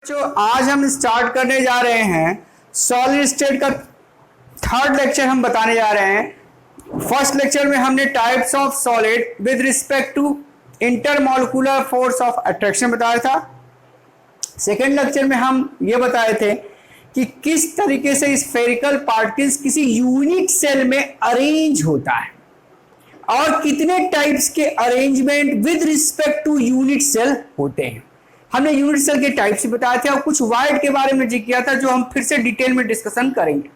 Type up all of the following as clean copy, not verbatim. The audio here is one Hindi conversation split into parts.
जो आज हम स्टार्ट करने जा रहे हैं सॉलिड स्टेट का थर्ड लेक्चर हम बताने जा रहे हैं। फर्स्ट लेक्चर में हमने types of solid with respect to intermolecular force of attraction बताया था। सेकेंड लेक्चर में हम ये बताए थे कि किस तरीके से स्फेरिकल पार्टिकल्स किसी यूनिट सेल में अरेंज होता है और कितने टाइप्स के arrangement with respect to unit cell होते हैं। हमने यूनिट सेल के टाइप्स बताए थे और कुछ वाइड के बारे में जिक्र किया था जो हम फिर से डिटेल में डिस्कशन करेंगे।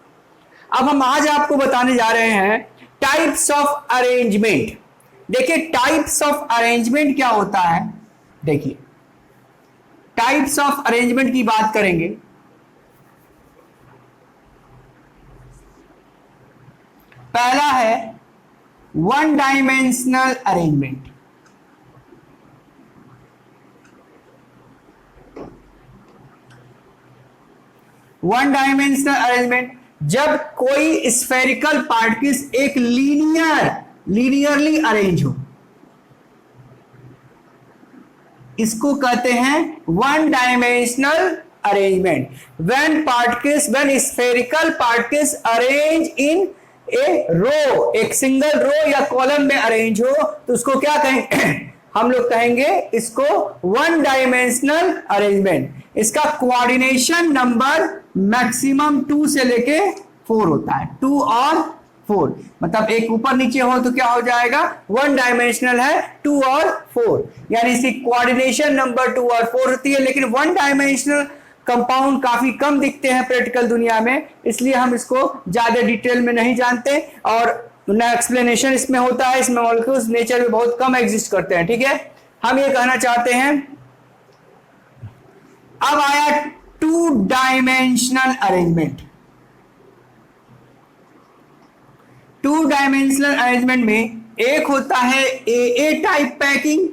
अब हम आज आपको बताने जा रहे हैं टाइप्स ऑफ अरेंजमेंट। देखिए टाइप्स ऑफ अरेंजमेंट क्या होता है। देखिए टाइप्स ऑफ अरेंजमेंट की बात करेंगे। पहला है one dimensional arrangement. One dimensional arrangement जब कोई स्फेरिकल पार्टिकल्स एक लीनियरली अरेंज हो, इसको कहते हैं one dimensional arrangement. When spherical particles arrange in a row, एक सिंगल रो या कॉलम में अरेंज हो तो उसको क्या कहेंगे हम लोग कहेंगे इसको वन डायमेंशनल अरेंजमेंट। इसका कोऑर्डिनेशन नंबर मैक्सिमम 2 से लेके 4 होता है। 2 और 4 मतलब एक ऊपर नीचे हो तो क्या हो जाएगा, वन डायमेंशनल है 2 और 4, यानी इसकी कोऑर्डिनेशन नंबर 2 और 4 होती है। लेकिन वन डायमेंशनल कंपाउंड काफी कम दिखते हैं प्रैक्टिकल दुनिया में, इसलिए हम इसको ज्यादा डिटेल में नहीं जानते और ना एक्सप्लेनेशन इसमें होता है। इसमें मॉलिक्यूल्स नेचर में बहुत कम एग्जिस्ट करते हैं। ठीक है, हम ये कहना चाहते हैं। अब आया two dimensional arrangement. Two dimensional arrangement में एक होता है ए टाइप पैकिंग।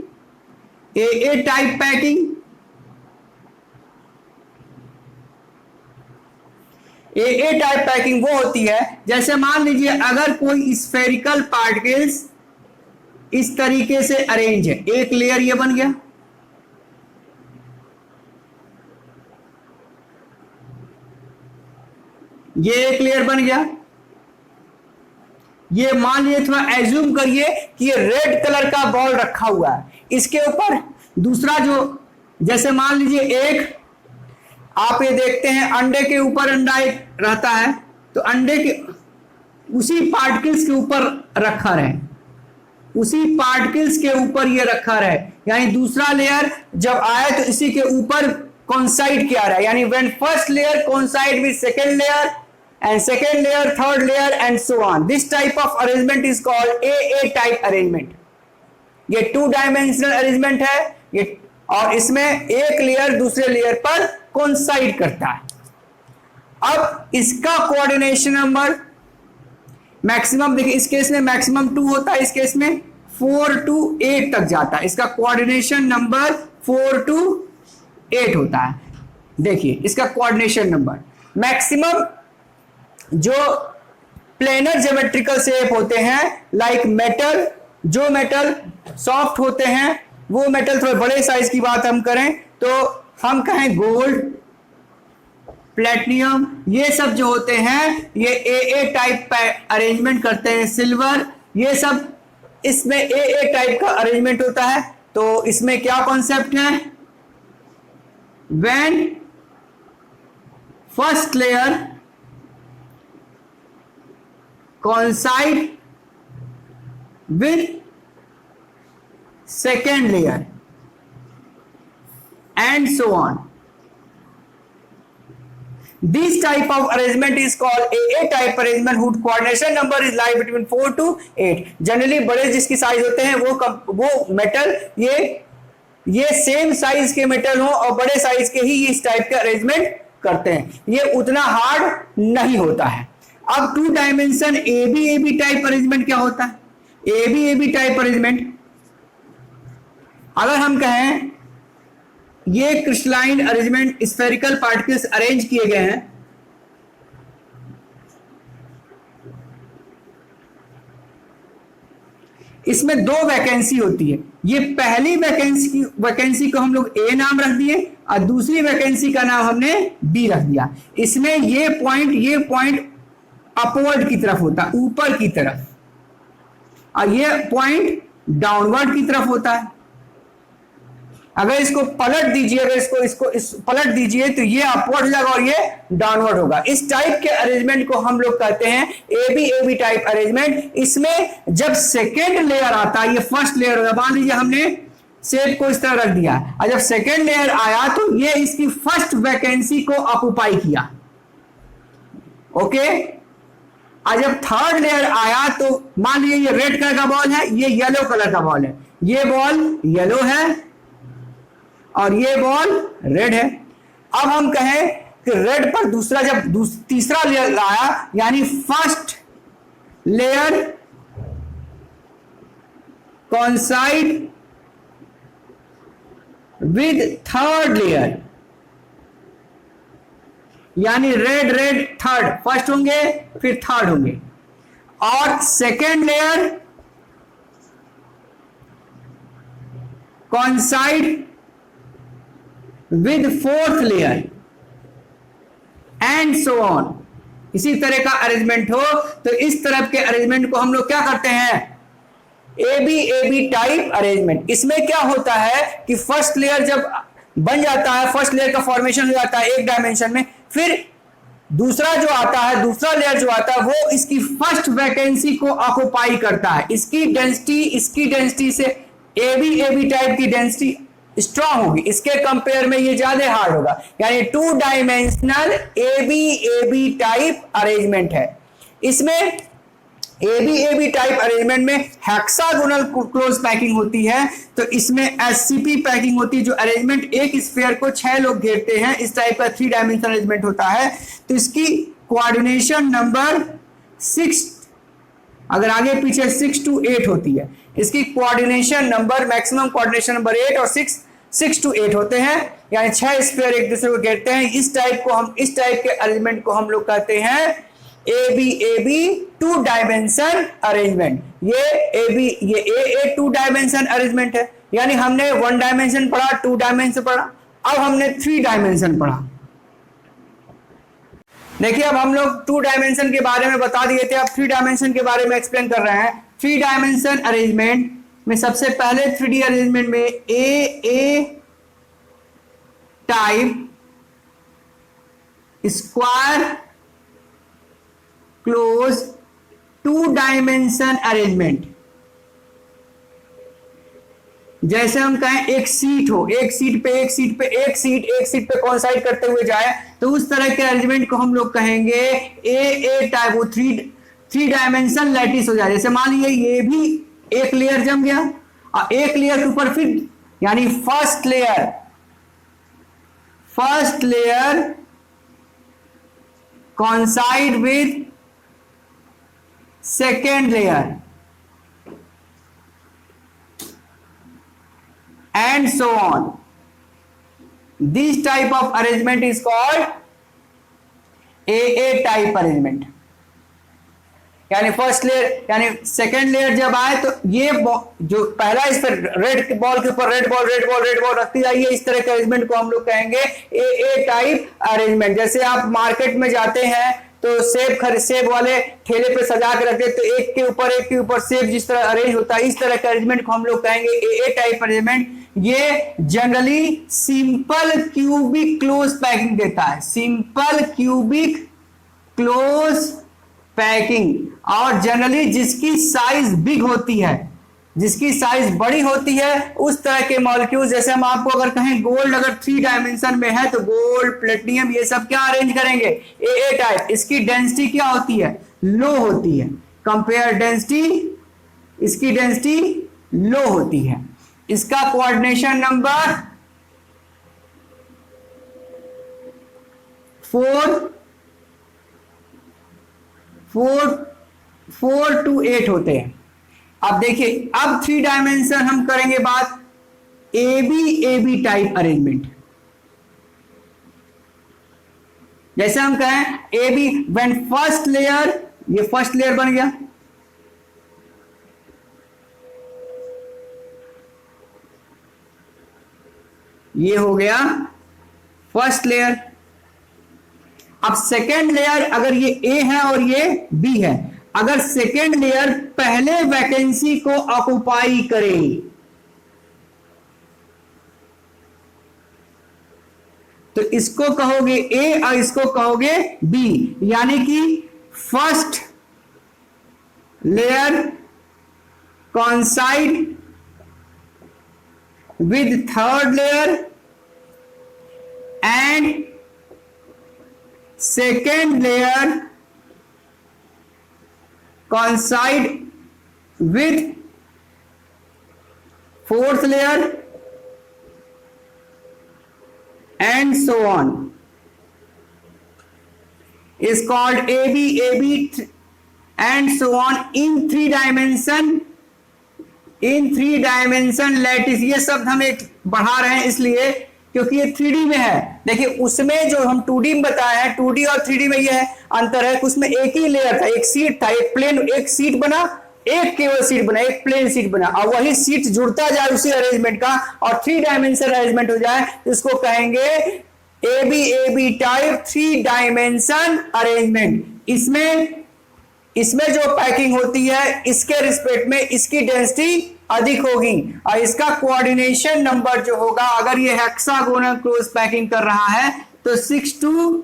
ए टाइप पैकिंग ए टाइप पैकिंग वो होती है जैसे मान लीजिए अगर कोई स्फेरिकल पार्टिकल्स इस तरीके से अरेंज है, एक लेयर ये बन गया, ये एक लेयर बन गया। ये मान लीजिए थोड़ा एज्यूम करिए कि ये रेड कलर का बॉल रखा हुआ है, इसके ऊपर दूसरा जो जैसे मान लीजिए एक आप ये देखते हैं अंडे के ऊपर अंडा एक रहता है तो अंडे के उसी पार्टिकल्स के ऊपर रखा रहे, उसी पार्टिकल्स के ऊपर ये रखा रहे, यानी दूसरा लेयर जब आए तो इसी के ऊपर कोइंसाइड किया रहा है, यानी when first layer coincide with second layer and second layer, third layer and so on. This type of arrangement is called A type arrangement. ये टू डायमेंशनल अरेंजमेंट है ये, और इसमें एक लेयर दूसरे लेयर पर कोइंसाइड करता है। अब इसका कोऑर्डिनेशन नंबर मैक्सिमम देखिए, इस केस में मैक्सिमम 2 होता है, इस केस में 4 to 8 तक जाता है। इसका कोऑर्डिनेशन नंबर 4 to 8 होता है। देखिए इसका कोऑर्डिनेशन नंबर मैक्सिमम जो प्लेनर ज्योमेट्रिकल शेप होते हैं लाइक मेटल, जो मेटल सॉफ्ट होते हैं वो मेटल, थोड़े बड़े साइज की बात हम करें तो हम कहें गोल्ड, प्लेटिनियम, ये सब जो होते हैं ये ए टाइप अरेंजमेंट करते हैं। सिल्वर, ये सब इसमें ए टाइप का अरेंजमेंट होता है। तो इसमें क्या कॉन्सेप्ट है, when first layer coincide with second layer and so on. This type of arrangement is called A type arrangement whose coordination number is lie between 4 to 8. Generally बड़े जिसकी साइज होते हैं वो मेटल ये सेम साइज के मेटल हो और बड़े साइज के ही इस टाइप के अरेंजमेंट करते हैं, ये उतना हार्ड नहीं होता है। अब two dimension A B type arrangement क्या होता है। ए बी टाइप अरेंजमेंट अगर हम कहें ये crystalline arrangement spherical particles arrange किए गए हैं, इसमें 2 वैकेंसी होती है। ये पहली वैकेंसी को हम लोग ए नाम रख दिए और दूसरी वैकेंसी का नाम हमने बी रख दिया। इसमें ये पॉइंट अपवर्ड की तरफ होता है, ऊपर की तरफ, और ये पॉइंट डाउनवर्ड की तरफ होता है। अगर इसको पलट दीजिए, अगर इसको पलट दीजिए तो ये अपवर्ड हो जाएगा और ये डाउनवर्ड होगा। इस टाइप के अरेंजमेंट को हम लोग कहते हैं एबी टाइप अरेंजमेंट। इसमें जब सेकेंड लेयर आता है, ये फर्स्ट लेयर होगा, मान लीजिए हमने शेप को इस तरह रख दिया, और जब सेकेंड लेयर आया तो ये इसकी फर्स्ट वैकेंसी को ऑक्युपाई किया, ओके। और जब थर्ड लेयर आया तो मान लीजिए ये रेड कलर का बॉल है, ये येलो कलर का बॉल है, ये बॉल येलो है और ये बॉल रेड है। अब हम कहें कि रेड पर दूसरा जब तीसरा लेयर आया, यानी first layer coincide with third layer, यानी रेड थर्ड, फर्स्ट होंगे फिर थर्ड होंगे, और second layer coincide with fourth layer and so on. इसी तरह का अरेंजमेंट हो तो इस तरह के अरेंजमेंट को हम लोग क्या करते हैं, एबी टाइप अरेंजमेंट। इसमें क्या होता है कि फर्स्ट लेयर जब बन जाता है, फर्स्ट लेयर का फॉर्मेशन हो जाता है एक डायमेंशन में, फिर दूसरा जो आता है, दूसरा लेयर जो आता है वो इसकी फर्स्ट वैकेंसी को ऑक्युपाई करता है। इसकी डेंसिटी से एबी टाइप की डेंसिटी स्ट्रॉन्ग होगी, इसके कंपेयर में ये ज्यादा हार्ड होगा, यानी 2 डायमेंशनल एबी टाइप अरेंजमेंट है। इसमें एबी टाइप अरेंजमेंट में हेक्सागोनल क्लोज पैकिंग होती है, तो इसमें एससीपी पैकिंग होती है, जो अरेंजमेंट एक स्फीयर को 6 लोग घेरते हैं, इस टाइप का 3 डायमेंशनल अरेंजमेंट होता है। तो इसकी कोऑर्डिनेशन नंबर 6, अगर आगे पीछे 6 to 8 होती है, इसकी coordination number, maximum coordination number 8 और 6 to 8 होते हैं, यानी 6 स्फीयर एक दूसरे को घेरते हैं। इस टाइप के अरेंजमेंट को हम लोग कहते हैं एबी 2 डायमेंशन अरेंजमेंट। ये 2 डायमेंशन अरेंजमेंट है, यानी हमने 1 डायमेंशन पढ़ा, 2 डायमेंशन पढ़ा, अब हमने 3 डायमेंशन पढ़ा। देखिए अब हम लोग 2 डायमेंशन के बारे में बता दिए थे, अब 3 डायमेंशन के बारे में एक्सप्लेन कर रहे हैं। 3 डायमेंशन अरेंजमेंट में सबसे पहले 3D अरेंजमेंट में A type square close 2 dimension arrangement. जैसे हम कहें एक सीट हो, एक सीट पे कोइंसाइड करते हुए जाए, तो उस तरह के अरेंजमेंट को हम लोग कहेंगे ए टाइप। वो 3 डायमेंशन लैटिस हो जाए। जैसे मान लीजिए ये भी एक लेयर जम गया और एक लेयर के ऊपर फिर, यानी first layer coincide with second layer and so on. This type of arrangement is called AA type arrangement. यानी फर्स्ट लेयर, यानी सेकेंड लेयर जब आए तो ये जो पहला, इस पर रेड बॉल के ऊपर रेड बॉल रखती जाइए, इस तरह के अरेंजमेंट को हम लोग कहेंगे AA टाइप अरेंजमेंट। जैसे आप मार्केट में जाते हैं तो सेब वाले ठेले पे सजा के रखते, तो एक के ऊपर सेब जिस तरह अरेंज होता है, इस तरह के अरेंजमेंट को हम लोग कहेंगे AA टाइप अरेंजमेंट। ये generally simple cubic close packing देता है, सिंपल क्यूबिक क्लोज पैकिंग। और जनरली जिसकी साइज बिग होती है, जिसकी साइज बड़ी होती है, उस तरह के मॉलिक्यूल, जैसे हम आपको अगर कहें गोल्ड अगर 3 डायमेंशन में है तो गोल्ड, प्लेटिनियम, ये सब क्या अरेंज करेंगे AA टाइप। इसकी डेंसिटी क्या होती है, लो होती है, कंपेयर डेंसिटी, इसकी डेंसिटी लो होती है। इसका कोऑर्डिनेशन नंबर 4 to 8 होते हैं। अब देखिए, अब 3 डायमेंशन हम करेंगे बात AB टाइप अरेंजमेंट। जैसे हम कहें AB व्हेन फर्स्ट लेयर, ये फर्स्ट लेयर बन गया, ये हो गया फर्स्ट लेयर। अब सेकेंड लेयर, अगर ये ए है और ये बी है, अगर सेकेंड लेयर पहले वैकेंसी को ऑक्युपाई करे तो इसको कहोगे ए और इसको कहोगे बी, यानी कि first layer coincide with third layer and second layer coincide with fourth layer and so on, is called AB and so on in three dimension lattice. ये शब्द हम एक बढ़ा रहे हैं इसलिए क्योंकि ये 3D में है। देखिए उसमें जो हम 2D में बताए हैं, 2D और 3D में ये है अंतर है कि उसमें एक ही लेयर था, एक सीट था, एक प्लेन, एक सीट बना, एक केवल सीट बना, एक प्लेन सीट बना, और वही सीट जुड़ता जाए उसी अरेंजमेंट का और 3 डायमेंशन अरेंजमेंट हो जाए, इसको कहेंगे AB टाइप 3 डायमेंशन अरेंजमेंट। इसमें जो पैकिंग होती है इसके रिस्पेक्ट में इसकी डेंसिटी अधिक होगी और इसका कोऑर्डिनेशन नंबर जो होगा, अगर ये हेक्सागोनल क्लोज पैकिंग कर रहा है तो 6 to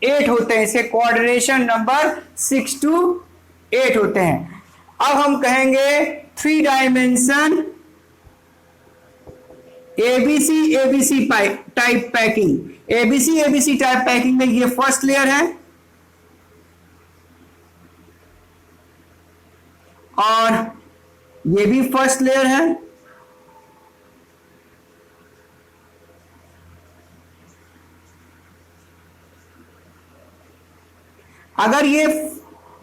8 होते हैं, इसके कोऑर्डिनेशन नंबर 6 to 8 होते हैं। अब हम कहेंगे 3 dimension ABC type packing. ABC type packing में ये फर्स्ट लेयर है और ये भी फर्स्ट लेयर है, अगर ये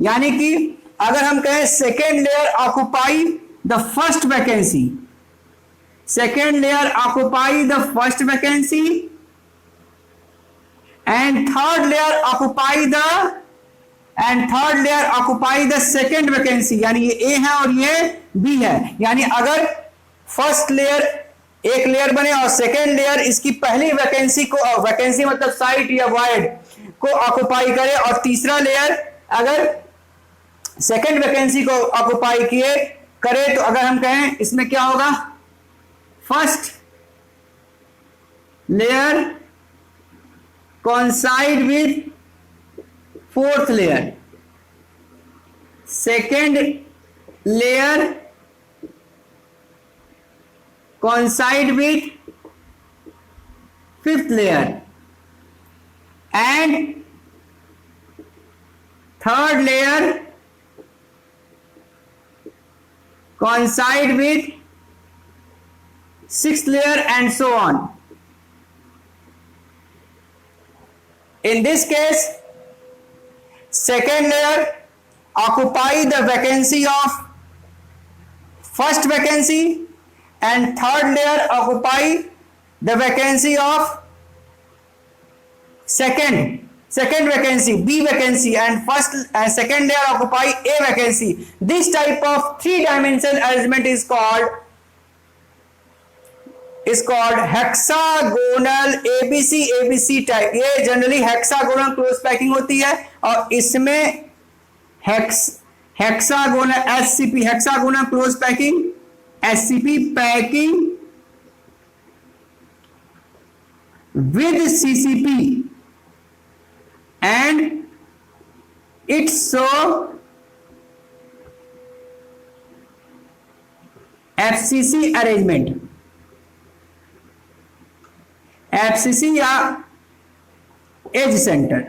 यानी कि अगर हम कहें second layer occupy the first vacancy, second layer occupy the first vacancy and third layer occupy the second vacancy, यानी ये ए है और ये बी है। यानी अगर फर्स्ट लेयर एक लेयर बने और सेकेंड लेयर इसकी पहली वैकेंसी को, वैकेंसी मतलब साइट या वाइड को ऑक्युपाई करे, और तीसरा लेयर अगर सेकेंड वैकेंसी को ऑक्युपाई करे तो अगर हम कहें इसमें क्या होगा, first layer coincide with fourth layer, second layer coincide with fifth layer and third layer coincide with sixth layer and so on. In this case, second layer occupy the vacancy of first vacancy and third layer occupy the vacancy of second vacancy, B vacancy, and first and second layer occupy A vacancy. This type of 3-dimensional arrangement is called hexagonal ABC type. ये जनरली हेक्सागोनल क्लोज पैकिंग होती है और इसमें hexagonal SCP hexagonal close packing SCP packing with CCP and it's so FCC arrangement, FCC या एज सेंटर।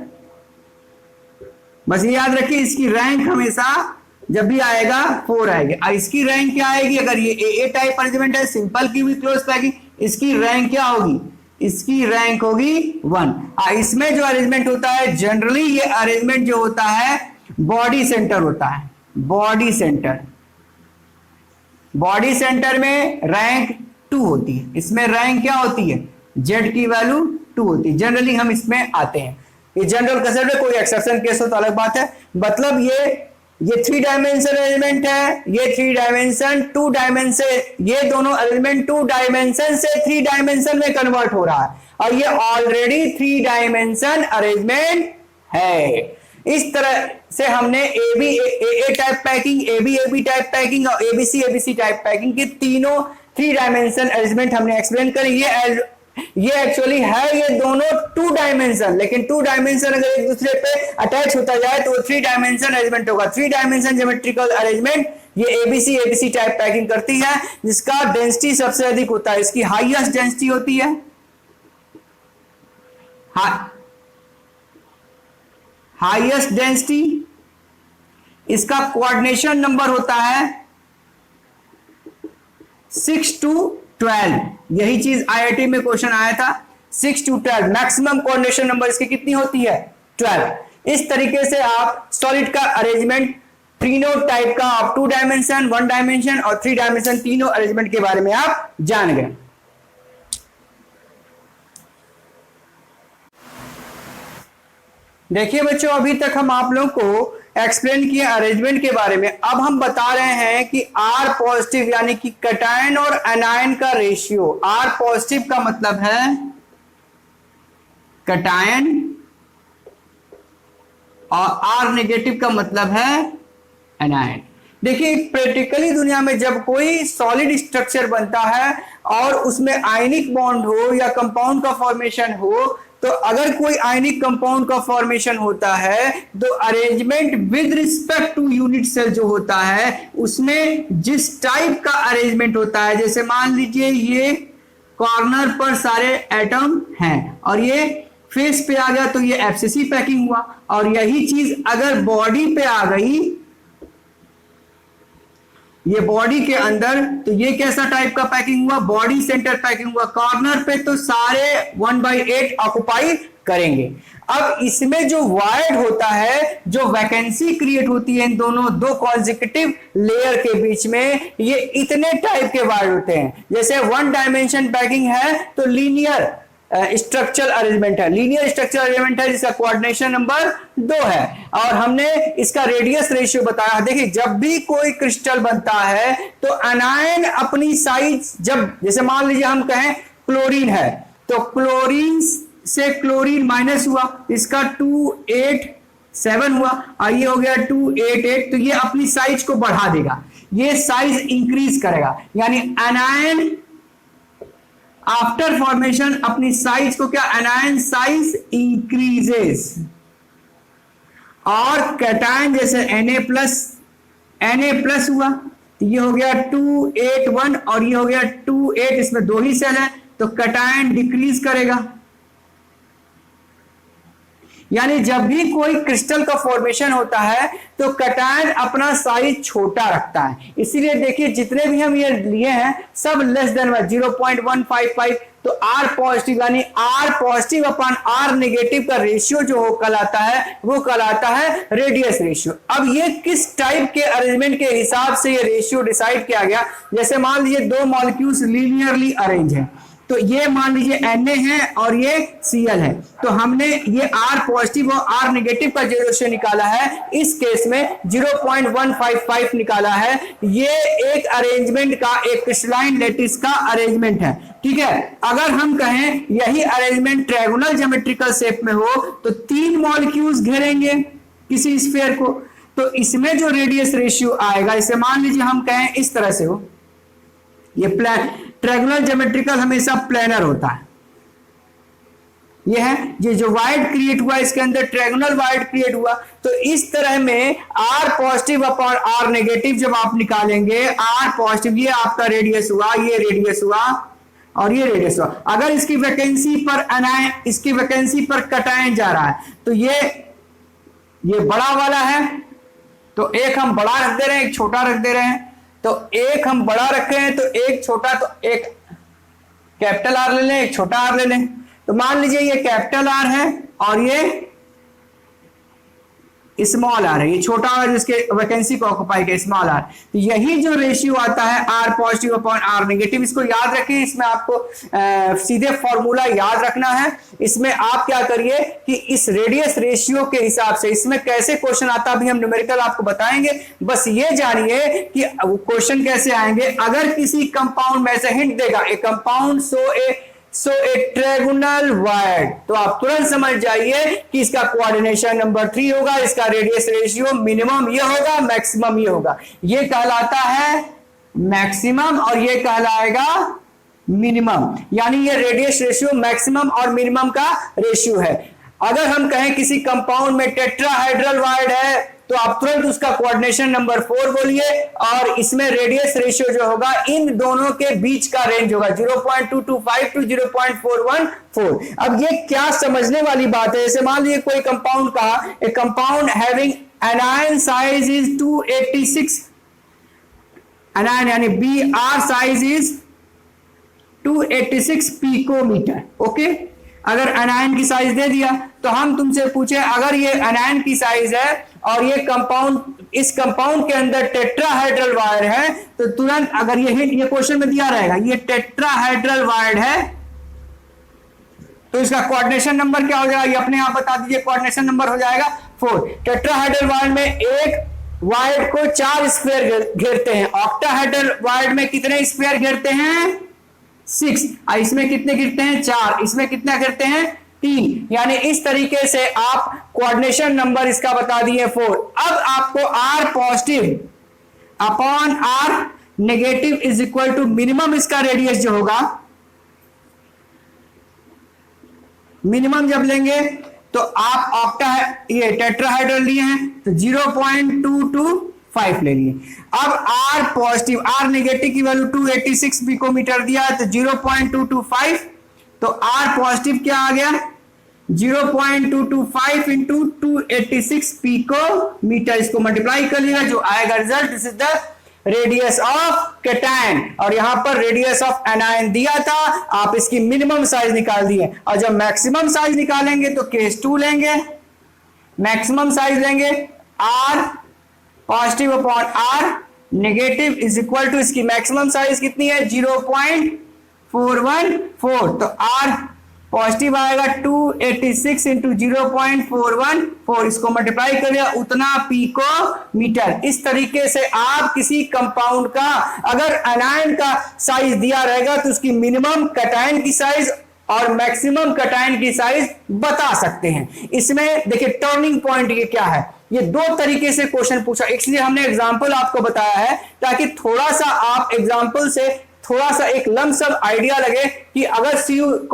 बस ये याद रखिए इसकी रैंक हमेशा जब भी आएगा 4 आएगी। इसकी रैंक क्या आएगी, अगर ये ए टाइप अरेंजमेंट है सिंपल की भी क्लोज पैकिंग, इसकी रैंक क्या होगी, इसकी रैंक होगी 1। इसमें जो अरेंजमेंट होता है जनरली ये अरेंजमेंट जो होता है बॉडी सेंटर होता है, बॉडी सेंटर में रैंक 2 होती है। इसमें रैंक क्या होती है, जेड की वैल्यू 2 होती है। जनरली हम इसमें आते हैं, ये जनरल कंसेप्ट है, कोई एक्सेप्शन केस हो तो अलग बात है। मतलब ये 3 डायमेंशन अरेंजमेंट है, ये 3 डायमेंशन 2 डायमेंशन, ये दोनों अरेंजमेंट 2 डायमेंशन से 3 डायमेंशन में कन्वर्ट हो रहा है। और ये ऑलरेडी 3 डायमेंशन अरेंजमेंट है। इस तरह से हमने A type packing, AB type packing और एबीसी टाइप पैकिंग की तीनों 3 डायमेंशन अरेंजमेंट हमने एक्सप्लेन करी। ये एक्चुअली है ये दोनों 2 डायमेंशन, लेकिन 2 डायमेंशन अगर एक दूसरे पे अटैच होता जाए तो 3 डायमेंशन अरेंजमेंट होगा। 3 डायमेंशन ज्योमेट्रिकल अरेंजमेंट ये एबीसी टाइप पैकिंग करती है, जिसका डेंसिटी सबसे अधिक होता है, इसकी हाईएस्ट डेंसिटी होती है, हाईएस्ट डेंसिटी, इसका कोऑर्डिनेशन नंबर होता है 6 to 12। यही चीज आईआईटी में क्वेश्चन आया था, 6 to 12 मैक्सिमम कोऑर्डिनेशन नंबर इसकी कितनी होती है, 12। इस तरीके से आप सॉलिड का अरेंजमेंट तीनों टाइप का, आप 2 डायमेंशन, 1 डायमेंशन और 3 डायमेंशन तीनों अरेंजमेंट के बारे में आप जान गए। देखिए बच्चों, अभी तक हम आप लोगों को एक्सप्लेन किए अरेंजमेंट के बारे में। अब हम बता रहे हैं कि आर पॉजिटिव यानी कि कैटायन और एनायन का रेशियो। आर पॉजिटिव का मतलब है कैटायन और आर नेगेटिव का मतलब है एनायन। देखिए प्रैक्टिकली दुनिया में जब कोई सॉलिड स्ट्रक्चर बनता है और उसमें आयनिक बॉन्ड हो या कंपाउंड का फॉर्मेशन हो, तो अगर कोई आयनिक कंपाउंड का फॉर्मेशन होता है तो arrangement with respect to unit cell जो होता है उसमें जिस टाइप का अरेंजमेंट होता है, जैसे मान लीजिए ये कॉर्नर पर सारे एटम हैं और ये फेस पे आ गया तो ये एफसीसी पैकिंग हुआ, और यही चीज अगर बॉडी पे आ गई, ये बॉडी के अंदर, तो ये कैसा टाइप का पैकिंग हुआ, बॉडी सेंटर पैकिंग हुआ। कॉर्नर पे तो सारे 1/8 ऑक्युपाई करेंगे। अब इसमें जो वायर्ड होता है, जो वैकेंसी क्रिएट होती है इन दोनों 2 कॉन्जिक्यूटिव लेयर के बीच में, ये इतने टाइप के वायर्ड होते हैं। जैसे 1 डायमेंशन पैकिंग है तो लीनियर स्ट्रक्चरल अरेंजमेंट है, लीनियर स्ट्रक्चरल अरेंजमेंट है जिसका कोऑर्डिनेशन नंबर 2 है। और हमने इसका रेडियस रेशियो बताया। देखिए जब भी कोई क्रिस्टल बनता है तो एनायन अपनी साइज, जब जैसे मान लीजिए हम कहें क्लोरीन है तो क्लोरीन से क्लोरीन माइनस हुआ, इसका 287 हुआ और ये हो गया 288, तो ये अपनी साइज को बढ़ा देगा, ये साइज इंक्रीज करेगा। यानी एनायन आफ्टर फॉर्मेशन अपनी साइज को क्या, एनायन साइज इंक्रीजेस। और कैटायन जैसे Na प्लस हुआ तो ये हो गया 281 और ये हो गया 28, इसमें 2 ही सेल है तो कैटायन डिक्रीज करेगा। यानी जब भी कोई क्रिस्टल का फॉर्मेशन होता है तो कैटायन अपना साइज छोटा रखता है। इसीलिए देखिए जितने भी हम ये लिए हैं सब लेस देन 0.155, तो आर पॉजिटिव यानी R positive upon R negative का रेशियो जो हो कहलाता है वो कहलाता है रेडियस रेशियो। अब ये किस टाइप के अरेंजमेंट के हिसाब से ये रेशियो डिसाइड किया गया, जैसे मान लीजिए 2 मॉलिक्यूल्स लीनियरली अरेंज हैं, तो ये मान लीजिए Na है और ये Cl है, तो हमने ये R पॉजिटिव और R नेगेटिव का जो रेशियो निकाला है इस केस में 0.155 निकाला है। ये एक अरेंजमेंट का, एक क्रिस्टलाइन लैटिस का अरेंजमेंट है, ठीक है। अगर हम कहें यही अरेंजमेंट ट्रायंगुलर ज्योमेट्रिकल शेप में हो तो 3 मॉलिक्यूल्स घेरेंगे किसी स्फीयर को, तो इसमें जो रेडियस रेशियो आएगा, इसे मान लीजिए हम कहें इस तरह से हो, ये ट्रायंगुलर ज्योमेट्रिकल हमेशा प्लेनर होता है। ये है ये जो वाइड क्रिएट हुआ इसके अंदर ट्रायंगुलर वाइड क्रिएट हुआ, तो इस तरह में R positive upon R negative जब आप निकालेंगे, R पॉजिटिव ये आपका रेडियस हुआ, ये रेडियस हुआ और ये रेडियस हुआ। अगर इसकी वैकेंसी पर एनायन, इसकी वैकेंसी पर कैटायन जा रहा है तो ये बड़ा वाला है, तो एक हम बड़ा रख दे रहे हैं, एक छोटा रख दे रहे हैं, तो एक हम बड़ा रखे हैं तो एक छोटा, तो एक कैपिटल आर ले लें, एक छोटा आर ले लें। तो मान लीजिए ये कैपिटल आर है और ये स्मॉल आर है, ये छोटा आर जिसके वैकेंसी को ऑक्युपाई किया, स्मॉल आर। तो यही जो रेशियो आता है R positive upon R negative, इसको याद रखें। इसमें आपको सीधे फॉर्मूला याद रखना है। इसमें आप क्या करिए कि इस रेडियस रेशियो के हिसाब से इसमें कैसे क्वेश्चन आता है अभी हम न्यूमेरिकल आपको बताएंगे। बस ये जानिए कि क्वेश्चन कैसे आएंगे। अगर किसी कंपाउंड में से हिंट देगा, ए कंपाउंड सो ए सो ए ट्रायंगुलर वायर। तो आप तुरंत समझ जाइए कि इसका कोऑर्डिनेशन नंबर 3 होगा, इसका रेडियस रेशियो मिनिमम ये होगा, मैक्सिमम ये होगा। ये कहलाता है मैक्सिमम और ये कहलाएगा मिनिमम, यानी ये रेडियस रेशियो मैक्सिमम और मिनिमम का रेशियो है। अगर हम कहें किसी कंपाउंड में टेट्राहेड्रल वायर है तो आप तुरंत उसका कोऑर्डिनेशन नंबर 4 बोलिए, और इसमें रेडियस रेशियो जो होगा इन दोनों के बीच का रेंज होगा 0.225 टू 0.414। अब ये क्या समझने वाली बात है, जैसे मान लीजिए कोई कंपाउंड का, a compound having anion size is 286, anion यानी Br size is 286 picometre. Okay, अगर एनायन की साइज दे दिया तो हम तुमसे पूछे अगर ये एनायन की साइज है और ये कंपाउंड, इस कंपाउंड के अंदर टेट्राहेड्रल वायर है, तो तुरंत अगर ये क्वेश्चन में दिया रहेगा ये टेट्राहेड्रल वायर है तो इसका कोऑर्डिनेशन नंबर क्या हो जाएगा, ये अपने आप बता दीजिए। कोऑर्डिनेशन नंबर हो जाएगा 4। टेट्राहेड्रल वायर में एक वायर को 4 स्फीयर घेरते हैं, ऑक्टाहेड्रल वायर में कितने स्फीयर घेरते हैं 6, इसमें कितने गिरते हैं 4, इसमें कितना गिरते हैं 3, यानी इस तरीके से आप कोऑर्डिनेशन नंबर इसका बता दिए 4। अब आपको R positive upon R negative is equal to minimum, इसका रेडियस जो होगा, मिनिमम जब लेंगे तो आप ये टेट्राहेड्रल लिए हैं तो 0.225 ले लिए। अब R पॉजिटिव, R नेगेटिव की वैल्यू 286 पिकोमीटर दिया है तो 0.225, तो R पॉजिटिव क्या आ गया 0.225 इंटू 286 पिकोमीटर, इसको मल्टीप्लाई कर लिया जो आएगा result, this is the radius of cation. और यहां पर रेडियस ऑफ एनायन दिया था, आप इसकी मिनिमम साइज निकाल दिए, और जब मैक्सिमम साइज निकालेंगे तो केस 2 लेंगे, मैक्सिमम साइज लेंगे R positive upon R negative is equal to, इसकी मैक्सिमम साइज कितनी है 0.414, तो R पॉजिटिव आएगा 286 इंटू 0.414, इसको मल्टीप्लाई कर लिया उतना पिकोमीटर। इस तरीके से आप किसी कंपाउंड का अगर एनायन का साइज दिया रहेगा तो उसकी मिनिमम कैटायन की साइज और मैक्सिमम कैटायन की साइज बता सकते हैं। इसमें देखिए टर्निंग पॉइंट ये क्या है, ये 2 तरीके से क्वेश्चन पूछा, इसलिए हमने एग्जांपल आपको बताया है ताकि थोड़ा सा आप एग्जांपल से थोड़ा सा एक लमसम आइडिया लगे कि अगर Cu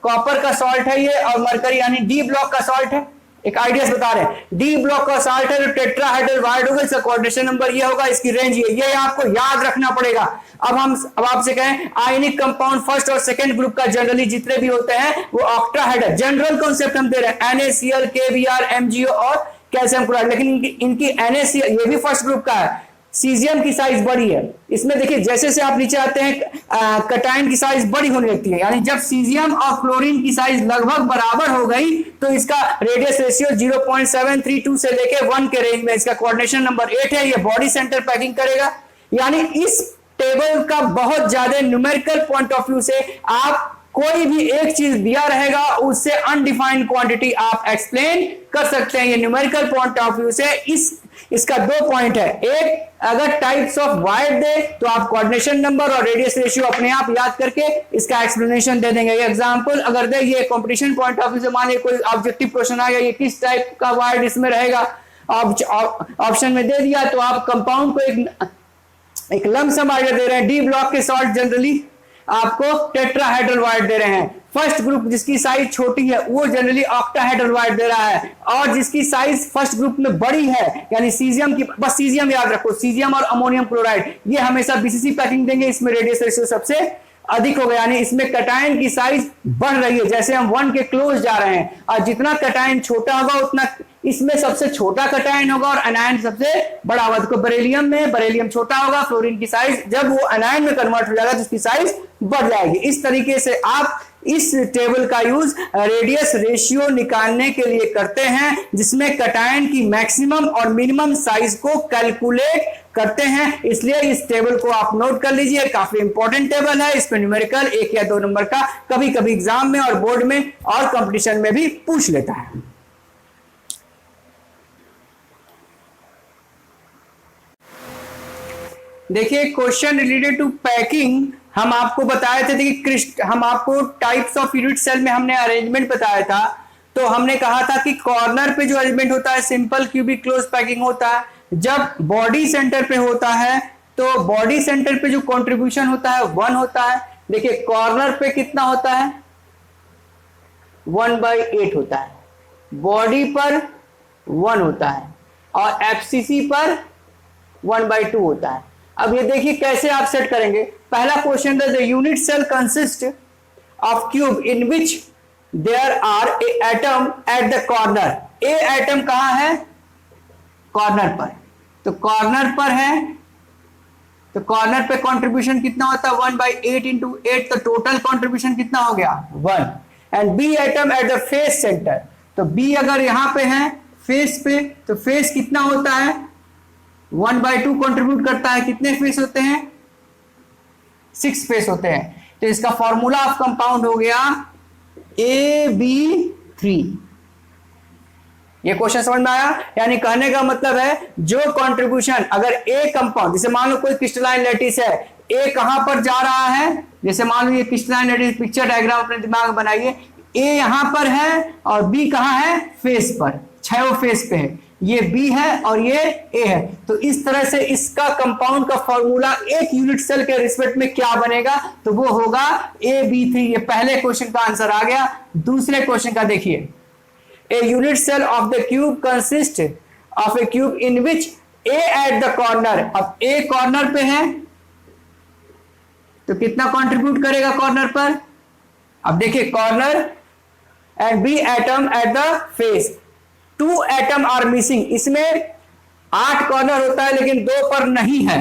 कॉपर का सॉल्ट है ये, और मरकरी यानी डी ब्लॉक का सॉल्ट है, एक आइडिया बता रहे हैं, डी ब्लॉक का सॉल्ट है तो टेट्राहेड्रल वायर होगा, इसका कोऑर्डिनेशन नंबर ये होगा, इसकी रेंज ये आपको याद रखना पड़ेगा। अब आपसे कहें आयनिक कंपाउंड फर्स्ट और सेकंड ग्रुप का जनरली जितने भी होते हैं वो ऑक्टाहेड्रल, जनरल कॉन्सेप्ट हम दे रहे हैं NaCl, KBr, MgO और कैल्शियम क्लोराइड, लेकिन इनकी NaCl ये भी फर्स्ट ग्रुप का है, सीजियम की साइज बड़ी है। इसमें देखिए जैसे से आप नीचे आते हैं कैटायन की साइज बड़ी होने लगती है, यानी जब सीजियम और क्लोरीन की साइज लगभग बराबर हो गई तो इसका रेडियस रेशियो 0.732 से लेके 1 के रेंज में, इसका कोऑर्डिनेशन नंबर 8 है, ये बॉडी सेंटर पैकिंग करेगा। यानी इस टेबल का बहुत ज्यादा न्यूमेरिकल पॉइंट ऑफ व्यू से आप कोई भी एक चीज दिया रहेगा उससे अनडिफाइंड क्वांटिटी आप एक्सप्लेन कर सकते हैं। ये न्यूमेरिकल पॉइंट ऑफ व्यू से इसका 2 पॉइंट है, एक अगर टाइप्स ऑफ वायर दे तो आप कोऑर्डिनेशन नंबर और रेडियस रेशियो अपने आप याद करके इसका एक्सप्लेनेशन दे देंगे। ये एग्जांपल अगर दे, ये कंपटीशन पॉइंट ऑफ व्यू से मानिए कोई ऑब्जेक्टिव क्वेश्चन आ गया, ये किस टाइप का वायर इसमें रहेगा, ऑप्शन में दे दिया तो आप कंपाउंड को एक लमसम आइडिया दे रहे हैं। डी ब्लॉक के सॉल्ट जनरली आपको टेट्राहेड्रल वायर दे रहे हैं, फर्स्ट ग्रुप जिसकी साइज छोटी है वो जनरली ऑक्टाहेड्रल वायर दे रहा है, और जिसकी साइज फर्स्ट ग्रुप में बड़ी है यानी सीजियम की, बस सीजियम याद रखो, सीजियम और अमोनियम क्लोराइड ये हमेशा बीसीसी पैकिंग देंगे, इसमें रेडियस रेशियो सबसे अधिक हो गया, यानी इसमें कैटायन की साइज बढ़ रही है, जैसे हम 1 के क्लोज जा रहे हैं, और जितना कैटायन छोटा होगा उतना इसमें सबसे छोटा कैटायन होगा और एनायन सबसे बड़ा होगा। तो बेरिलियम में बेरिलियम छोटा होगा, फ्लोरीन की साइज जब वो एनायन में कन्वर्ट हो जाएगा तो उसकी साइज बढ़ जाएगी। इस तरीके से आप इस टेबल का यूज रेडियस रेशियो निकालने के लिए करते हैं, जिसमें कैटायन की मैक्सिमम और मिनिमम साइज को कैलकुलेट करते हैं। इसलिए इस टेबल को आप नोट कर लीजिए, काफी इंपॉर्टेंट टेबल है, इस पे न्यूमेरिकल 1 या 2 नंबर का कभी कभी एग्जाम में और बोर्ड में और कंपटीशन में भी पूछ लेता है। देखिए क्वेश्चन रिलेटेड टू पैकिंग हम आपको बताए थे कि हम आपको टाइप्स ऑफ यूनिट सेल में हमने अरेंजमेंट बताया था। तो हमने कहा था कि कॉर्नर पे जो अरेंजमेंट होता है सिंपल क्यूबिक क्लोज पैकिंग होता है। जब बॉडी सेंटर पे होता है तो बॉडी सेंटर पे जो कंट्रीब्यूशन होता है 1 होता है। देखिए कॉर्नर पे कितना होता है 1/8 होता है, बॉडी पर 1 होता है और एफसीसी पर 1/2 होता है। अब ये देखिए कैसे आप सेट करेंगे। पहला question the unit cell consist of cube in which there are A atom at the corner. A atom कहां है कॉर्नर पर, तो कॉर्नर पर है तो कॉर्नर पे कंट्रीब्यूशन कितना होता है 1/8 इंटू 8, तो टोटल कंट्रीब्यूशन कितना हो गया 1। And B atom at the face centre, तो बी अगर यहां पे है फेस पे तो फेस कितना होता है 1/2 कंट्रीब्यूट करता है। कितने फेस होते हैं 6 फेस होते हैं। तो इसका फॉर्मूला ऑफ कंपाउंड हो गया AB3। ये क्वेश्चन समझ में आया। यानी कहने का मतलब है जो कंट्रीब्यूशन अगर ए कंपाउंड, जैसे मान लो कोई क्रिस्टलाइन लैटिस है, ए कहां पर जा रहा है, जैसे मान लो ये क्रिस्टलाइन लैटिस पिक्चर डायग्राम अपने दिमाग में बनाइए, ए यहां पर है और बी कहां है फेस पर, 6 फेस पे है, ये बी है और ये ए है। तो इस तरह से इसका कंपाउंड का फॉर्मूला एक यूनिट सेल के रिस्पेक्ट में क्या बनेगा, तो वो होगा AB3। ये पहले क्वेश्चन का आंसर आ गया। दूसरे क्वेश्चन का देखिए, A unit cell of the cube consists of a cube in which A at the corner, अब A कॉर्नर पे है तो कितना कंट्रीब्यूट करेगा कॉर्नर पर। अब देखिए corner and B atom at the face, 2 atom are missing. इसमें 8 कॉर्नर होता है लेकिन 2 पर नहीं है,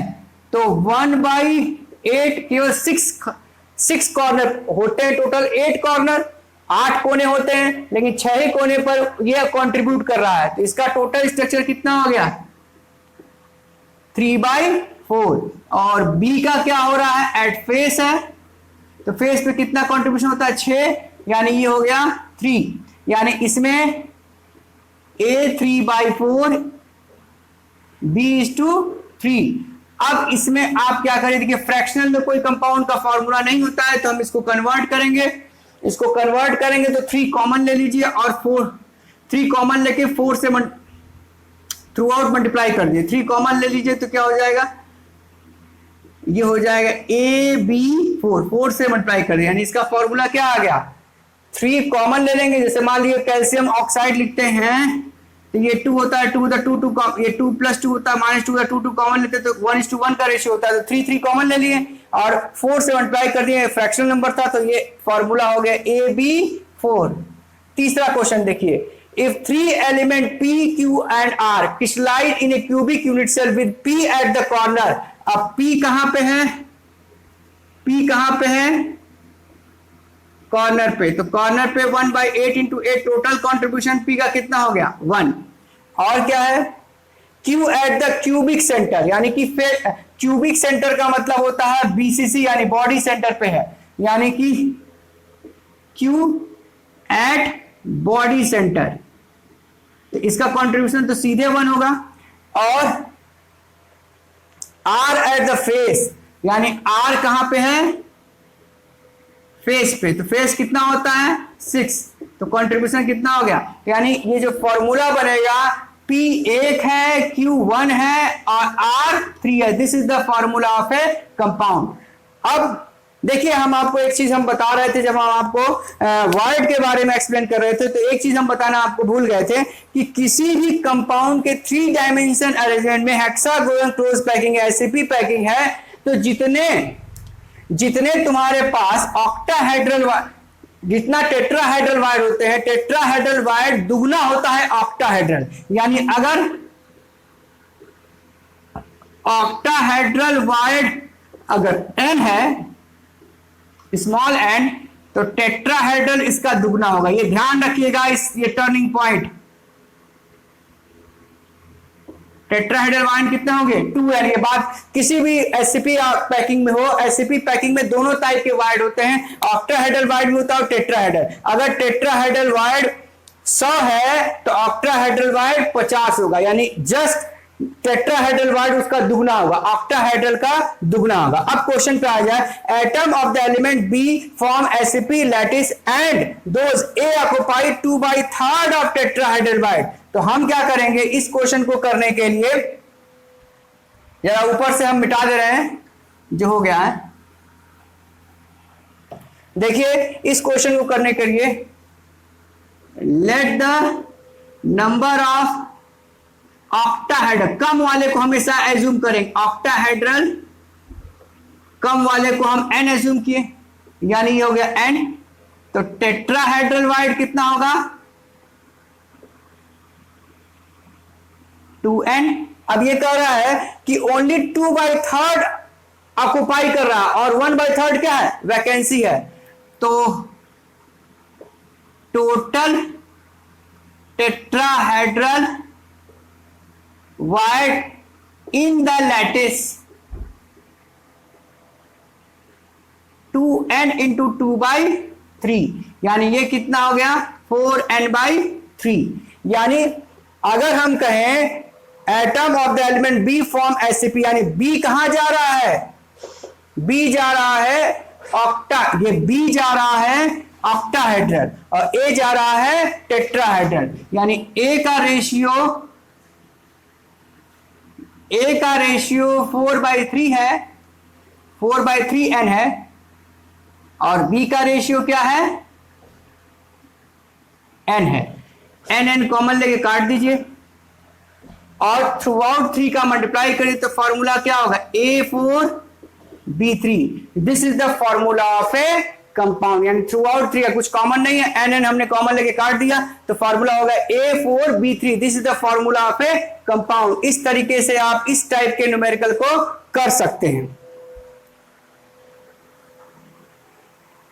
तो 1/8 केवल 6 कॉर्नर होते हैं। टोटल 8 कॉर्नर, 8 कोने होते हैं लेकिन 6 ही कोने पर यह कंट्रीब्यूट कर रहा है। तो इसका टोटल स्ट्रक्चर कितना हो गया 3/4। और बी का क्या हो रहा है एट फेस है, तो फेस पे कितना कंट्रीब्यूशन होता है 6, यानी ये हो गया 3। यानी इसमें A 3/4 B/3। अब इसमें आप क्या करें, देखिए फ्रैक्शनल में कोई कंपाउंड का फॉर्मूला नहीं होता है तो हम इसको कन्वर्ट करेंगे। इसको कन्वर्ट करेंगे तो 3 कॉमन ले लीजिए और 3 कॉमन लेके 4 से थ्रू आउट मल्टीप्लाई कर दिए। 3 कॉमन ले लीजिए तो क्या हो जाएगा, ये हो जाएगा AB4, 4 से मल्टीप्लाई कर दिया, यानी इसका फॉर्मूला क्या आ गया 3 कॉमन ले लेंगे। जैसे मान लीजिए कैल्शियम ऑक्साइड लिखते हैं तो ये 2 होता है, 2 होता है 2 ये 2 + 2 होता है -2 होता है, 2 कॉमन लेते तो 1:1 का रेशियो होता है। तो 3 कॉमन ले लिए और 4 से मल्टीप्लाई कर दिए, फ्रैक्शनल नंबर था तो ये फॉर्मूला हो गया AB4। तीसरा क्वेश्चन देखिए, if 3 element P, Q and R crystalline in a cubic unit cell with P at the corner। अब P कहां पे है, P कहां पे है कॉर्नर पे, तो कॉर्नर पे 1/8 इंटू 8, टोटल कॉन्ट्रीब्यूशन P का कितना हो गया 1। और क्या है Q at the cubic centre, यानी कि क्यूबिक सेंटर का मतलब होता है BCC, यानी बॉडी सेंटर पे है, यानी कि Q एट बॉडी सेंटर, तो इसका कंट्रीब्यूशन तो सीधे 1 होगा। और R एट द फेस, यानी R कहां पे है फेस पे, तो फेस कितना होता है 6, तो कंट्रीब्यूशन कितना हो गया, यानी ये जो फॉर्मूला बनेगा P 1 है, Q 1 है और R 3 है। This is the formula of A compound. अब देखिए हम आपको एक चीज हम बता रहे थे जब हम आपको वर्ड के बारे में एक्सप्लेन कर रहे थे, तो एक चीज हम बताना आपको भूल गए थे कि किसी भी कंपाउंड के 3 डायमेंशन अरेंजमेंट में हेक्सागोनल क्लोज पैकिंग है, एससीपी पैकिंग है, तो जितने तुम्हारे पास ऑक्टाहेड्रल, जितना टेट्राहेड्रल वायर होते हैं, टेट्राहेड्रल वायर दुगना होता है ऑक्टाहेड्रल। यानी अगर ऑक्टाहेड्रल वायर अगर n है स्मॉल n, तो टेट्राहेड्रल इसका दुगना होगा। ये ध्यान रखिएगा, ये टर्निंग पॉइंट। टेट्राहेड्रल वायर कितने होंगे 2n। ये बात किसी भी एससीपी पैकिंग में हो, एससीपी पैकिंग में दोनों टाइप के वायर होते हैं, ऑक्टाहेड्रल वायर भी होता है और टेट्राहेड्रल। अगर टेट्राहेड्रल वायर 100 है तो ऑक्टाहेड्रल वायर 50 होगा, यानी जस्ट टेट्राहेड्रल बॉन्ड उसका दुगना होगा, ऑक्टाहेड्रल का दुगना होगा। अब क्वेश्चन पे आ जाए, atom of the element B form SP lattice and those A occupy 2/3 of tetrahedral bond. तो हम क्या करेंगे इस क्वेश्चन को करने के लिए, जरा ऊपर से हम मिटा दे रहे हैं जो हो गया है। देखिए इस क्वेश्चन को करने के लिए let the number of octahedral, कम वाले को हमेशा एज्यूम करेंगे, ऑक्टाहेड्रल कम वाले को हम n एज्यूम किए, यानी ये हो गया n। तो टेट्राहेड्रल वाइड कितना होगा 2n। अब ये कह रहा है कि ओनली 2/3 ऑक्युपाई कर रहा है और 1/3 क्या है, वैकेंसी है। तो total tetrahedral wide in the lattice 2n into 2/3, यानी ये कितना हो गया 4n/3। यानी अगर हम कहें atom of the element B form SP, यानी बी कहां जा रहा है, बी जा रहा है ऑक्टा, ये बी जा रहा है ऑक्टाहेड्रल और ए जा रहा है टेट्राहेड्रल, यानी ए का रेशियो 4/3 है, 4/3n है, और बी का रेशियो क्या है n है। n कॉमन लेके काट दीजिए और थ्रू आउट 3 का मल्टीप्लाई करिए तो फॉर्मूला क्या होगा A4B3। This is the formula of A compound, यानी थ्रू आउट 3 कुछ कॉमन नहीं है, n हमने कॉमन लेके काट दिया तो फॉर्मूला होगा A4B3। This is the formula of A compound. इस तरीके से आप इस टाइप के न्यूमेरिकल को कर सकते हैं।